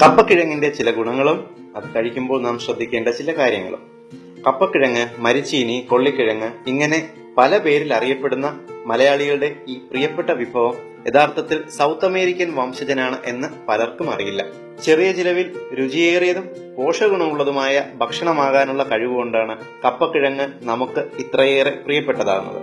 കപ്പക്കിഴങ്ങിന്റെ ചില ഗുണങ്ങളും അത് കഴിക്കുമ്പോൾ നാം ശ്രദ്ധിക്കേണ്ട ചില കാര്യങ്ങളും. കപ്പക്കിഴങ്ങ്, മരിച്ചീനി, കൊള്ളിക്കിഴങ്ങ് ഇങ്ങനെ പല പേരിൽ അറിയപ്പെടുന്ന മലയാളികളുടെ ഈ പ്രിയപ്പെട്ട വിഭവം യഥാർത്ഥത്തിൽ സൗത്ത് അമേരിക്കൻ വംശജനാണ് എന്ന് പലർക്കും അറിയില്ല. ചെറിയ ചിലവിൽ രുചിയേറിയതും പോഷകഗുണമുള്ളതുമായ ഭക്ഷണമാകാനുള്ള കഴിവുകൊണ്ടാണ് കപ്പക്കിഴങ്ങ് നമുക്ക് ഇത്രയേറെ പ്രിയപ്പെട്ടതാകുന്നത്.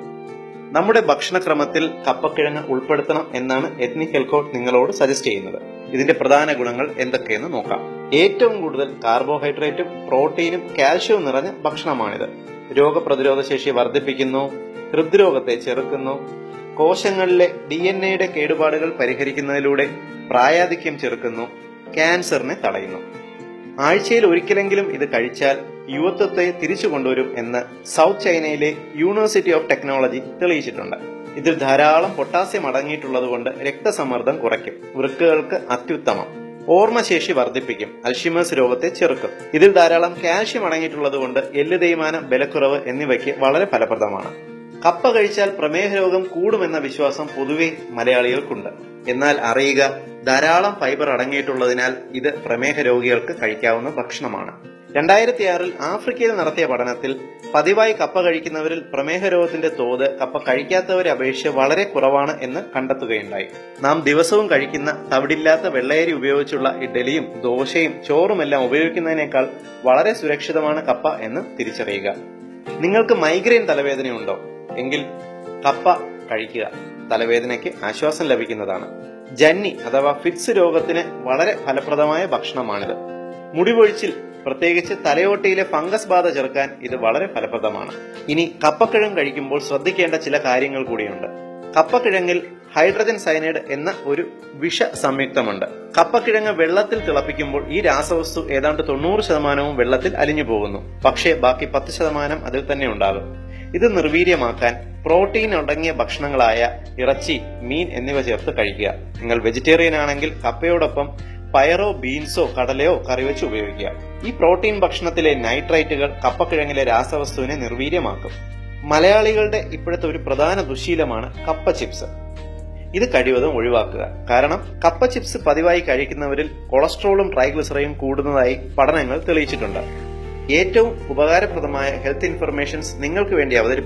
നമ്മുടെ ഭക്ഷണക്രമത്തിൽ കപ്പക്കിഴങ്ങ് ഉൾപ്പെടുത്തണം എന്നാണ് എത്നിക് ഹെൽത്ത് കോഡ് നിങ്ങളോട് സജസ്റ്റ് ചെയ്യുന്നത്. ഇതിന്റെ പ്രധാന ഗുണങ്ങൾ എന്തൊക്കെയെന്ന് നോക്കാം. ഏറ്റവും കൂടുതൽ കാർബോഹൈഡ്രേറ്റും പ്രോട്ടീനും കാൽഷ്യവും നിറഞ്ഞ ഭക്ഷണമാണിത്. രോഗപ്രതിരോധ ശേഷി വർദ്ധിപ്പിക്കുന്നു, ഹൃദ്രോഗത്തെ ചെറുക്കുന്നു, കോശങ്ങളിലെ DNA കേടുപാടുകൾ പരിഹരിക്കുന്നതിലൂടെ പ്രായാധിക്യം ചെറുക്കുന്നു, ക്യാൻസറിനെ തടയുന്നു. ആഴ്ചയിൽ ഒരിക്കലെങ്കിലും ഇത് കഴിച്ചാൽ യുവത്വത്തെ തിരിച്ചു കൊണ്ടുവരും എന്ന് സൗത്ത് ചൈനയിലെ യൂണിവേഴ്സിറ്റി ഓഫ് ടെക്നോളജി തെളിയിച്ചിട്ടുണ്ട്. ഇതിൽ ധാരാളം പൊട്ടാസ്യം അടങ്ങിയിട്ടുള്ളതുകൊണ്ട് രക്തസമ്മർദ്ദം കുറയ്ക്കും, വൃക്കകൾക്ക് അത്യുത്തമം, ഓർമ്മശേഷി വർദ്ധിപ്പിക്കും, അൽഷിമേഴ്സ് രോഗത്തെ ചെറുക്കും. ഇതിൽ ധാരാളം കാൽഷ്യം അടങ്ങിയിട്ടുള്ളതുകൊണ്ട് എല്ല് തേയ്മാനം, ബലക്കുറവ് എന്നിവയ്ക്ക് വളരെ ഫലപ്രദമാണ്. കപ്പ കഴിച്ചാൽ പ്രമേഹ രോഗം കൂടുമെന്ന വിശ്വാസം പൊതുവെ മലയാളികൾക്കുണ്ട്. എന്നാൽ അറിയുക, ധാരാളം ഫൈബർ അടങ്ങിയിട്ടുള്ളതിനാൽ ഇത് പ്രമേഹ രോഗികൾക്ക് കഴിക്കാവുന്ന ഭക്ഷണമാണ്. 2006 ആഫ്രിക്കയിൽ നടത്തിയ പഠനത്തിൽ പതിവായി കപ്പ കഴിക്കുന്നവരിൽ പ്രമേഹ രോഗത്തിന്റെ തോത് കപ്പ കഴിക്കാത്തവരെ അപേക്ഷിച്ച് വളരെ കുറവാണ് എന്ന് കണ്ടെത്തുകയുണ്ടായി. നാം ദിവസവും കഴിക്കുന്ന തവിടില്ലാത്ത വെള്ളയരി ഉപയോഗിച്ചുള്ള ഇഡ്ഡലിയും ദോശയും ചോറുമെല്ലാം ഉപയോഗിക്കുന്നതിനേക്കാൾ വളരെ സുരക്ഷിതമാണ് കപ്പ എന്ന് തിരിച്ചറിയുക. നിങ്ങൾക്ക് മൈഗ്രെയിൻ തലവേദനയുണ്ടോ എങ്കിൽ കപ്പ കഴിക്കുക, തലവേദനയ്ക്ക് ആശ്വാസം ലഭിക്കുന്നതാണ്. ജന്നി അഥവാ ഫിറ്റ്സ് രോഗത്തിന് വളരെ ഫലപ്രദമായ ഭക്ഷണമാണിത്. മുടിപൊഴിച്ചിൽ, പ്രത്യേകിച്ച് തലയോട്ടിയിലെ ഫംഗസ് ബാധ ചെറുക്കാൻ ഇത് വളരെ ഫലപ്രദമാണ്. ഇനി കപ്പക്കിഴങ്ങ് കഴിക്കുമ്പോൾ ശ്രദ്ധിക്കേണ്ട ചില കാര്യങ്ങൾ കൂടിയുണ്ട്. കപ്പക്കിഴങ്ങിൽ ഹൈഡ്രജൻ സയനൈഡ് എന്ന ഒരു വിഷ സംയുക്തമുണ്ട്. കപ്പക്കിഴങ്ങ് വെള്ളത്തിൽ തിളപ്പിക്കുമ്പോൾ ഈ രാസവസ്തു ഏതാണ്ട് 90% വെള്ളത്തിൽ അലിഞ്ഞു പോകുന്നു. പക്ഷേ ബാക്കി 10% അതിൽ തന്നെ ഉണ്ടാകും. ഇത് നിർവീര്യമാക്കാൻ പ്രോട്ടീൻ അടങ്ങിയ ഭക്ഷണങ്ങളായ ഇറച്ചി, മീൻ എന്നിവ ചേർത്ത് കഴിക്കുക. നിങ്ങൾ വെജിറ്റേറിയൻ ആണെങ്കിൽ കപ്പയോടൊപ്പം പയറോ ബീൻസോ കടലയോ കറിവെച്ച് ഉപയോഗിക്കുക. ഈ പ്രോട്ടീൻ ഭക്ഷണത്തിലെ നൈട്രൈറ്റുകൾ കപ്പക്കിഴങ്ങിലെ രാസവസ്തുവിനെ നിർവീര്യമാക്കും. മലയാളികളുടെ ഇപ്പോഴത്തെ ഒരു പ്രധാന ദുശീലമാണ് കപ്പ ചിപ്സ്. ഇത് കഴിവതും ഒഴിവാക്കുക. കാരണം കപ്പ ചിപ്സ് പതിവായി കഴിക്കുന്നവരിൽ കൊളസ്ട്രോളും ട്രൈഗ്ലിസറൈഡും കൂടുന്നതായി പഠനങ്ങൾ തെളിയിച്ചിട്ടുണ്ട്. ഏറ്റവും ഉപകാരപ്രദമായ ഹെൽത്ത് ഇൻഫർമേഷൻസ് നിങ്ങൾക്ക് വേണ്ടി അവതരിപ്പിക്കും